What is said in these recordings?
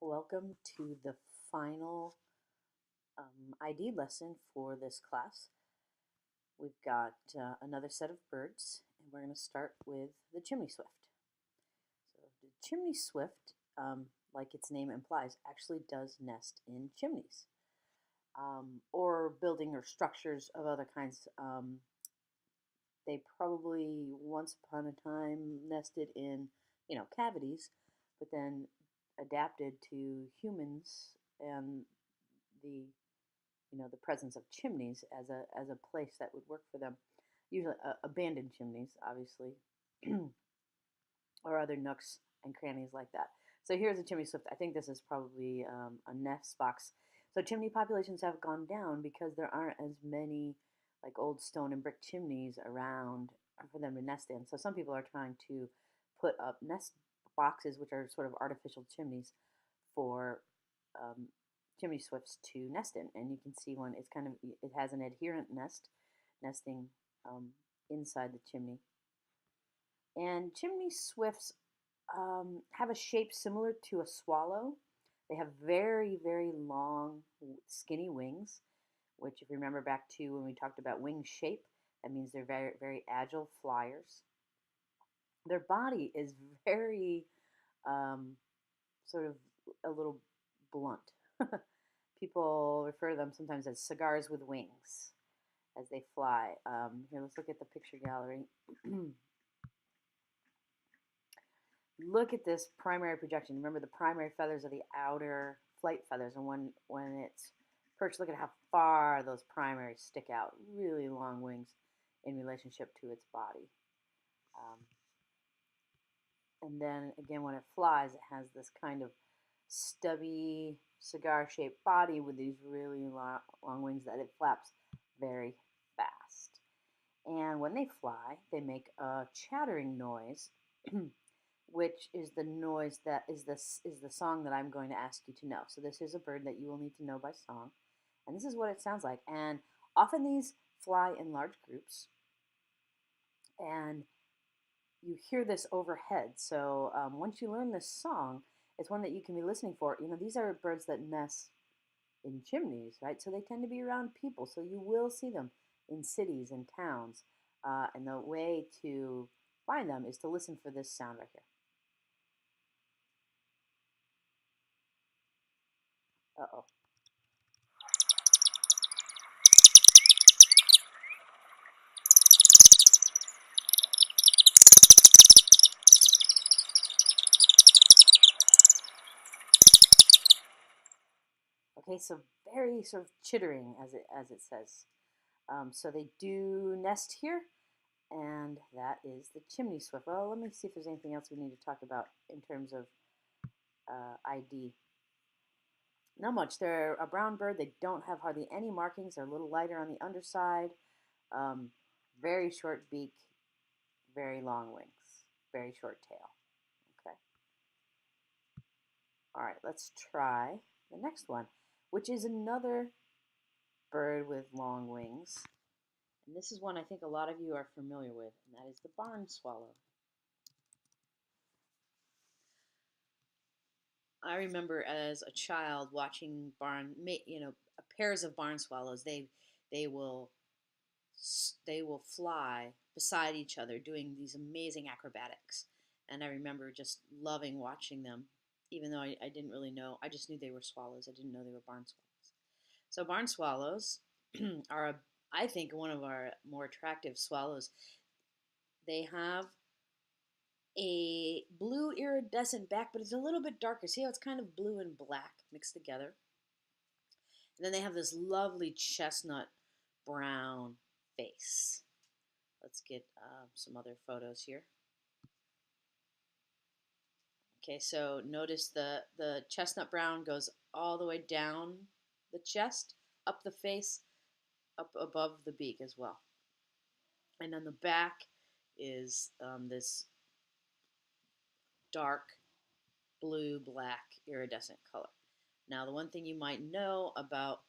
Welcome to the final ID lesson for this class. We've got another set of birds, and we're going to start with the chimney swift. So the chimney swift, like its name implies, actually does nest in chimneys or building or structures of other kinds. They probably once upon a time nested in, cavities, but then adapted to humans and the the presence of chimneys as a place that would work for them. Usually abandoned chimneys, obviously, or other nooks and crannies like that. So here's a chimney swift. I think this is probably a nest box. So chimney populations have gone down because there aren't as many like old stone and brick chimneys around for them to nest in. So some people are trying to put up nest boxes, which are sort of artificial chimneys for um, chimney swifts to nest in. And you can see one. It has an adherent nesting inside the chimney. And chimney swifts have a shape similar to a swallow. They have very, very long, skinny wings, which, if you remember back to when we talked about wing shape, that means they're very, very agile flyers. Their body is very um, sort of a little blunt. People refer to them sometimes as cigars with wings as they fly. Here, let's look at the picture gallery. Look at this primary projection. Remember, the primary feathers are the outer flight feathers, and when it's perched, look at how far those primaries stick out. Really long wings in relationship to its body. And then again, when it flies, it has this kind of stubby cigar-shaped body with these really long wings that it flaps very fast. And when they fly, they make a chattering noise, which is the noise that is the song that I'm going to ask you to know. So this is a bird that you will need to know by song, and this is what it sounds like. And often these fly in large groups, and you hear this overhead. So once you learn this song, it's one that you can be listening for. These are birds that nest in chimneys, right? So they tend to be around people. So you will see them in cities and towns. And the way to find them is to listen for this sound right here. Uh-oh. Okay, so very sort of chittering as it says. So they do nest here, and that is the chimney swift. Well, let me see if there's anything else we need to talk about in terms of ID. Not much. They're a brown bird. They don't have hardly any markings. They're a little lighter on the underside. Um, very short beak, very long wings, very short tail. Okay. All right, let's try the next one, which is another bird with long wings. And this is one I think a lot of you are familiar with, and that is the barn swallow. I remember as a child watching pairs of barn swallows. They will they will fly beside each other doing these amazing acrobatics. And I remember just loving watching them, even though I didn't really know. I just knew they were swallows. I didn't know they were barn swallows. So barn swallows are, I think, one of our more attractive swallows. They have a blue iridescent back, but it's a little bit darker. See how it's kind of blue and black mixed together? And then they have this lovely chestnut brown face. Let's get some other photos here. Okay, so notice the chestnut brown goes all the way down the chest, up the face, up above the beak as well. And then the back is this dark blue-black iridescent color. Now, the one thing you might know about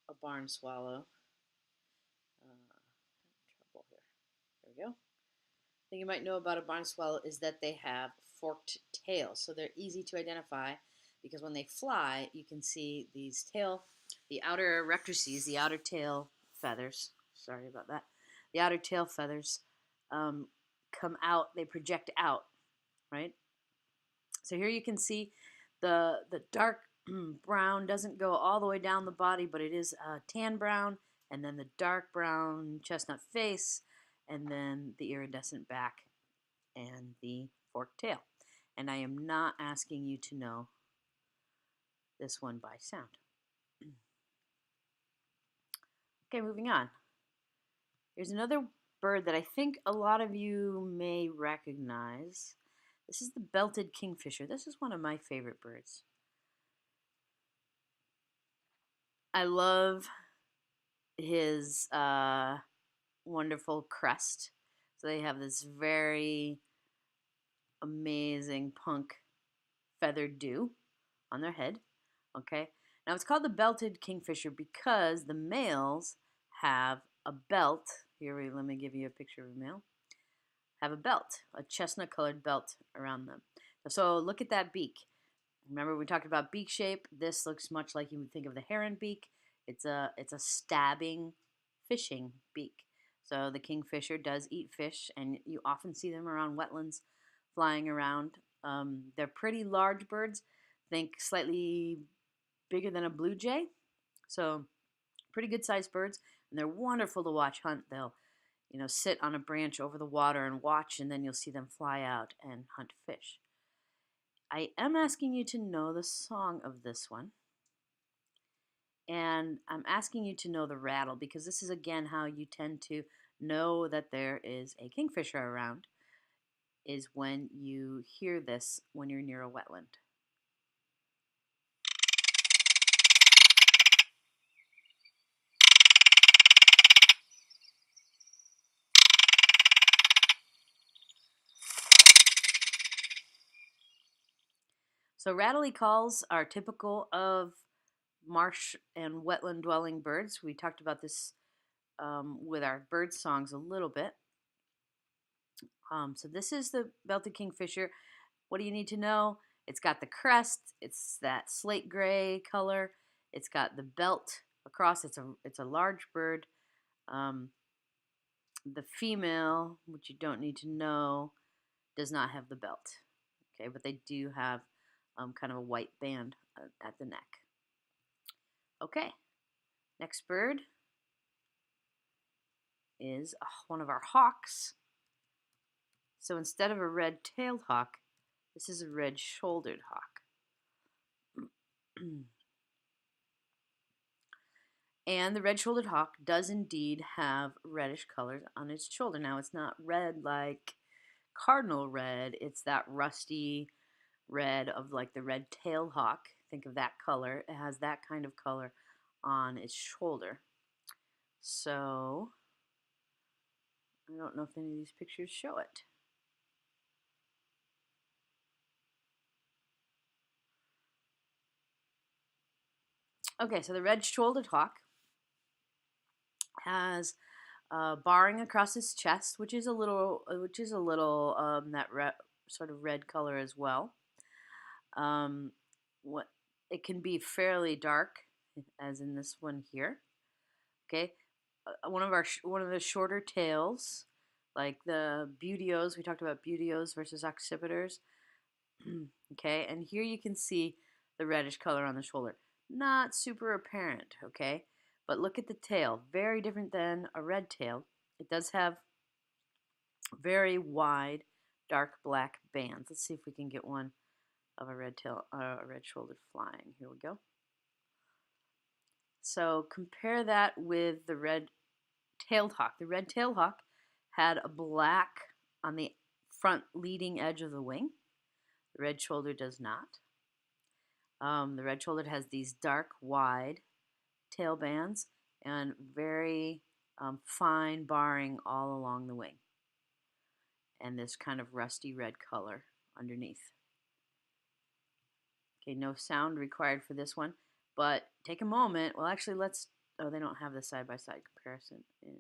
a barn swallow, trouble here. There we go. Thing you might know about a barn swallow is that they have forked tails, so they're easy to identify because when they fly, you can see these the outer rectrices, the outer tail feathers. Sorry about that. The outer tail feathers come out. They project out, right? So here you can see the dark brown doesn't go all the way down the body, but it is tan brown, and then the dark brown chestnut face, and then the iridescent back and the forked tail. And I am not asking you to know this one by sound. Okay, moving on. Here's another bird that I think a lot of you may recognize. This is the belted kingfisher. This is one of my favorite birds. I love his wonderful crest. So they have this very amazing punk feathered dew on their head. Okay. Now it's called the belted kingfisher because the males have a belt. Here, let me give you a picture of a male. Have a belt, a chestnut colored belt around them. So look at that beak. Remember we talked about beak shape? This looks much like you would think of the heron beak. It's a stabbing fishing beak. So the kingfisher does eat fish, and you often see them around wetlands flying around. They're pretty large birds. Think slightly bigger than a blue jay. So pretty good sized birds, and they're wonderful to watch hunt. They'll sit on a branch over the water and watch, and then you'll see them fly out and hunt fish. I am asking you to know the song of this one. And I'm asking you to know the rattle because this is again how you tend to know that there is a kingfisher around, is when you hear this when you're near a wetland. So rattly calls are typical of marsh and wetland dwelling birds. We talked about this with our bird songs a little bit. So this is the belted kingfisher. What do you need to know? It's got the crest. It's that slate gray color. It's got the belt across. It's a large bird. The female, which you don't need to know, does not have the belt. Okay, but they do have kind of a white band at the neck. Okay, next bird is one of our hawks. So instead of a red-tailed hawk, this is a red-shouldered hawk. And the red-shouldered hawk does indeed have reddish colors on its shoulder. Now, it's not red like cardinal red. It's that rusty red of like the red-tailed hawk. Think of that color. It has that kind of color on its shoulder. So, I don't know if any of these pictures show it. Okay, so the red-shouldered hawk has barring across his chest, which is a little that sort of red color as well. What it can be fairly dark, as in this one here. Okay, one of the shorter tails, like the buteos. We talked about buteos versus occipiters. Okay, and here you can see the reddish color on the shoulder. Not super apparent, okay? But look at the tail. Very different than a red tail. It does have very wide, dark black bands. Let's see if we can get one of a red-shouldered flying. Here we go. So compare that with the red-tailed hawk. The red-tailed hawk had a black on the front leading edge of the wing. The red-shouldered does not. The red-shouldered has these dark, wide tail bands and very fine barring all along the wing, and this kind of rusty red color underneath. Okay, no sound required for this one, but take a moment. Well, actually, they don't have the side-by-side comparison in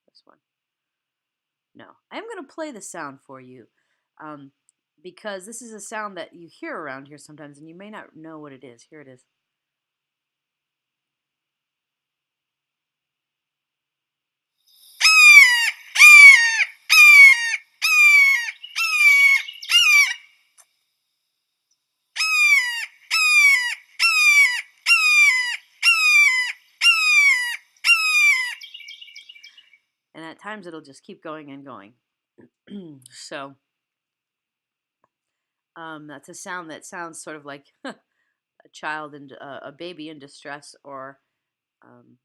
this one. No, I am going to play the sound for you. because this is a sound that you hear around here sometimes and you may not know what it is. Here it is. And at times it'll just keep going and going. So that's a sound that sounds sort of like a child and a baby in distress, or um,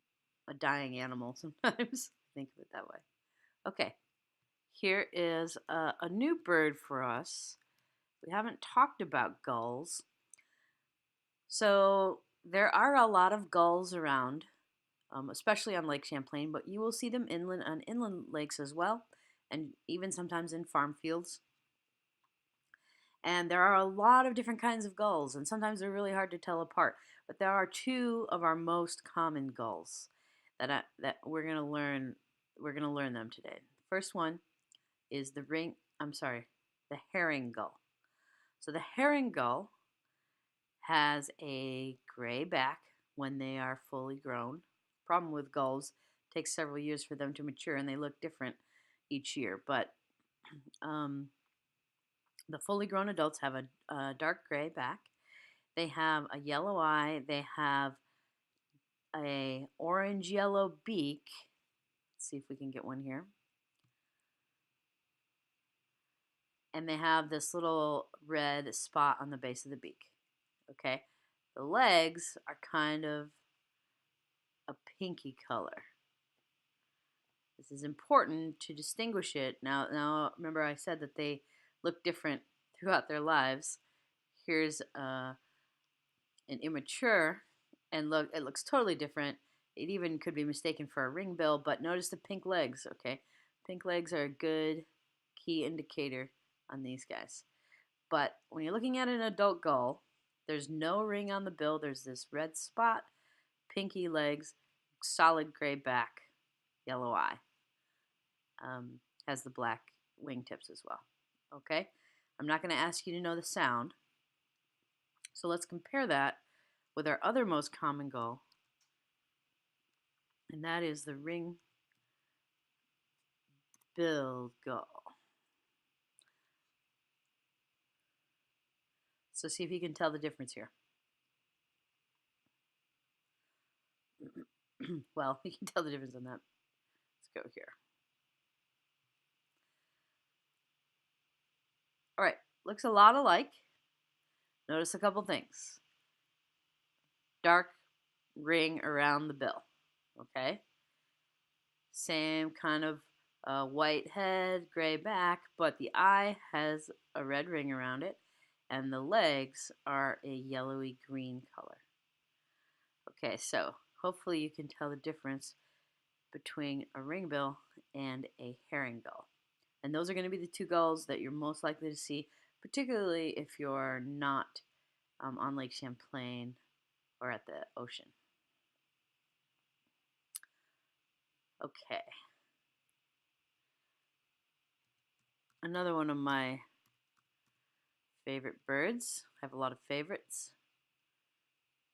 a dying animal sometimes. Think of it that way. Okay, here is a new bird for us. We haven't talked about gulls. So there are a lot of gulls around, especially on Lake Champlain, but you will see them inland on inland lakes as well, and even sometimes in farm fields. And there are a lot of different kinds of gulls, and sometimes they're really hard to tell apart. But there are two of our most common gulls that we're gonna learn. We're gonna learn them today. The first one is the herring gull. So the herring gull has a gray back when they are fully grown. Problem with gulls, it takes several years for them to mature, and they look different each year. But um, the fully grown adults have a dark gray back. They have a yellow eye. They have a orange yellow beak. Let's see if we can get one here. And they have this little red spot on the base of the beak. Okay, the legs are kind of a pinky color. This is important to distinguish it. Now remember I said that they look different throughout their lives. Here's an immature, and look, it looks totally different. It even could be mistaken for a ringbill, but notice the pink legs, okay? Pink legs are a good key indicator on these guys. But when you're looking at an adult gull, there's no ring on the bill. There's this red spot, pinky legs, solid gray back, yellow eye. Has the black wingtips as well. Okay? I'm not going to ask you to know the sound. So let's compare that with our other most common gull, and that is the ring-billed gull. So see if you can tell the difference here. Well, you can tell the difference on that. Let's go here. All right, looks a lot alike. Notice a couple things. Dark ring around the bill, okay? Same kind of white head, gray back, but the eye has a red ring around it, and the legs are a yellowy green color. Okay, so hopefully you can tell the difference between a ringbill and a herring gull. And those are going to be the two gulls that you're most likely to see, particularly if you're not on Lake Champlain or at the ocean. Okay. Another one of my favorite birds, I have a lot of favorites,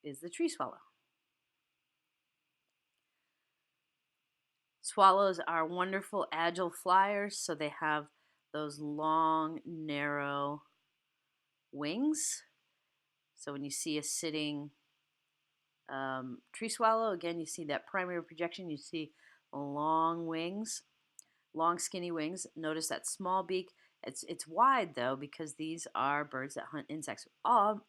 is the tree swallow. Swallows are wonderful, agile flyers, so they have those long, narrow wings. So when you see a sitting tree swallow, again, you see that primary projection, you see long wings, long skinny wings. Notice that small beak. It's wide though, because these are birds that hunt insects. All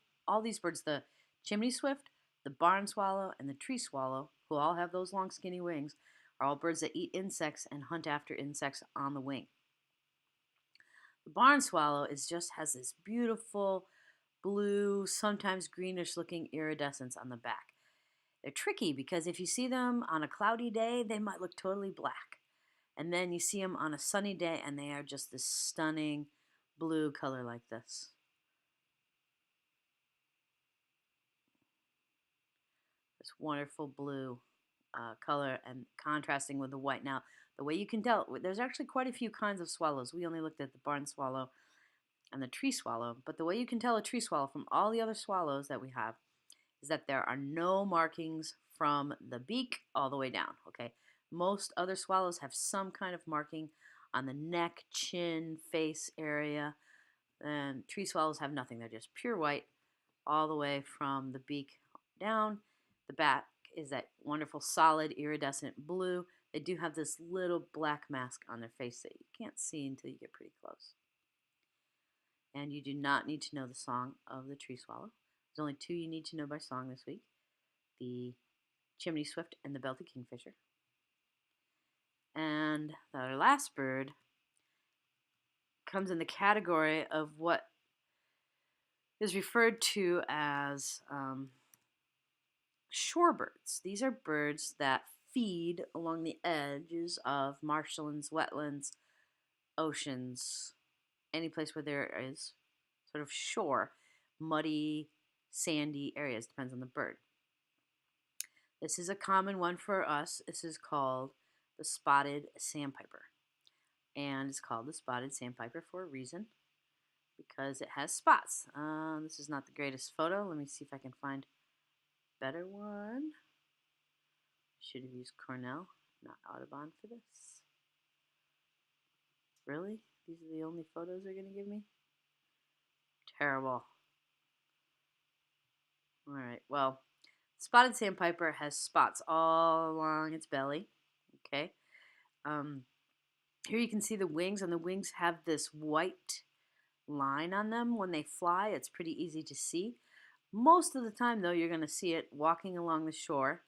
these birds, the chimney swift, the barn swallow, and the tree swallow, who all have those long skinny wings, are all birds that eat insects and hunt after insects on the wing. The barn swallow has this beautiful blue, sometimes greenish looking iridescence on the back. They're tricky because if you see them on a cloudy day, they might look totally black. And then you see them on a sunny day and they are just this stunning blue color like this. This wonderful blue color and contrasting with the white. Now, the way you can tell, there's actually quite a few kinds of swallows. We only looked at the barn swallow. and the tree swallow. But the way you can tell a tree swallow from all the other swallows that we have is that there are no markings from the beak all the way down, okay? Most other swallows have some kind of marking on the neck, chin, face area, and tree swallows have nothing. They're just pure white all the way from the beak down. The back is that wonderful solid iridescent blue. They do have this little black mask on their face that you can't see until you get pretty close. And you do not need to know the song of the tree swallow. There's only two you need to know by song this week: the chimney swift and the belted kingfisher. And our last bird comes in the category of what is referred to as shorebirds. These are birds that feed along the edges of marshlands, wetlands, oceans, any place where there is sort of shore, muddy, sandy areas, depends on the bird. This is a common one for us. This is called the spotted sandpiper. And it's called the spotted sandpiper for a reason, because it has spots. This is not the greatest photo. Let me see if I can find a better one. Should have used Cornell, not Audubon for this. Really? These are the only photos they're going to give me? Terrible. Alright, well, spotted sandpiper has spots all along its belly. Okay. Here you can see the wings, and the wings have this white line on them. When they fly, it's pretty easy to see. Most of the time, though, you're going to see it walking along the shore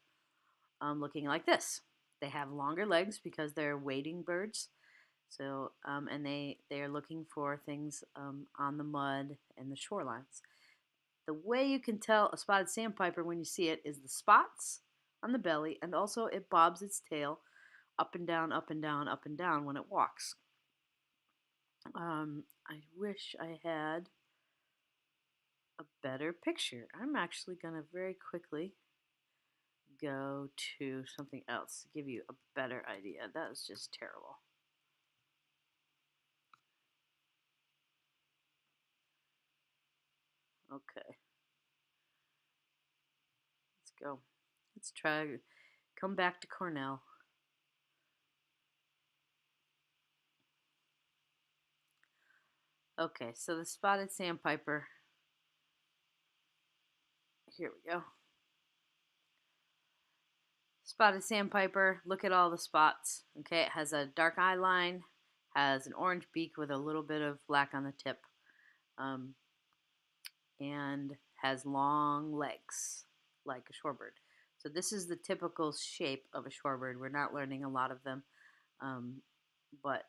looking like this. They have longer legs because they're wading birds. So, and they are looking for things on the mud and the shorelines. The way you can tell a spotted sandpiper when you see it is the spots on the belly, and also it bobs its tail up and down, up and down, up and down when it walks. I wish I had a better picture. I'm actually going to very quickly go to something else to give you a better idea. That was just terrible. Okay. Let's go. Let's try. Come back to Cornell. Okay, so the spotted sandpiper. Here we go. Spotted sandpiper. Look at all the spots. Okay, it has a dark eye line, has an orange beak with a little bit of black on the tip, and has long legs like a shorebird. So this is the typical shape of a shorebird. We're not learning a lot of them, but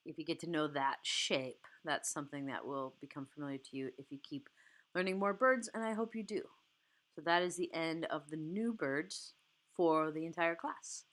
if you get to know that shape, that's something that will become familiar to you if you keep learning more birds, and I hope you do. So that is the end of the new birds for the entire class.